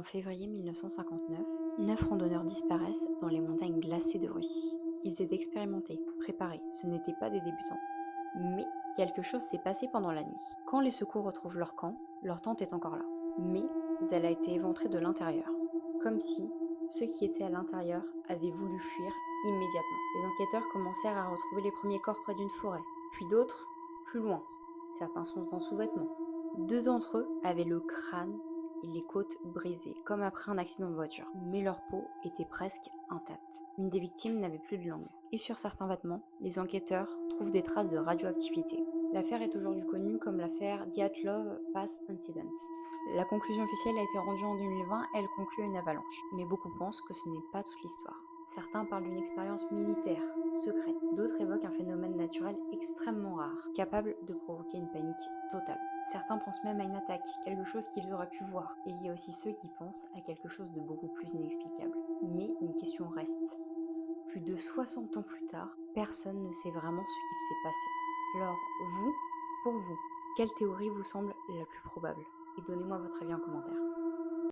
En février 1959, 9 randonneurs disparaissent dans les montagnes glacées de Russie. Ils étaient expérimentés, préparés, ce n'étaient pas des débutants. Mais quelque chose s'est passé pendant la nuit. Quand les secours retrouvent leur camp, leur tente est encore là. Mais elle a été éventrée de l'intérieur. Comme si ceux qui étaient à l'intérieur avaient voulu fuir immédiatement. Les enquêteurs commencèrent à retrouver les premiers corps près d'une forêt, puis d'autres plus loin. Certains sont en sous-vêtements. 2 d'entre eux avaient le crâne et les côtes brisées, comme après un accident de voiture. Mais leur peau était presque intacte. Une des victimes n'avait plus de langue. Et sur certains vêtements, les enquêteurs trouvent des traces de radioactivité. L'affaire est aujourd'hui connue comme l'affaire Dyatlov Pass Incident. La conclusion officielle a été rendue en 2020, elle conclut à une avalanche. Mais beaucoup pensent que ce n'est pas toute l'histoire. Certains parlent d'une expérience militaire, secrète. D'autres évoquent un phénomène naturel extrêmement rare, capable de provoquer une panique totale. Certains pensent même à une attaque, quelque chose qu'ils auraient pu voir. Et il y a aussi ceux qui pensent à quelque chose de beaucoup plus inexplicable. Mais une question reste. Plus de 60 ans plus tard, personne ne sait vraiment ce qu'il s'est passé. Alors, vous, pour vous, quelle théorie vous semble la plus probable? Et donnez-moi votre avis en commentaire.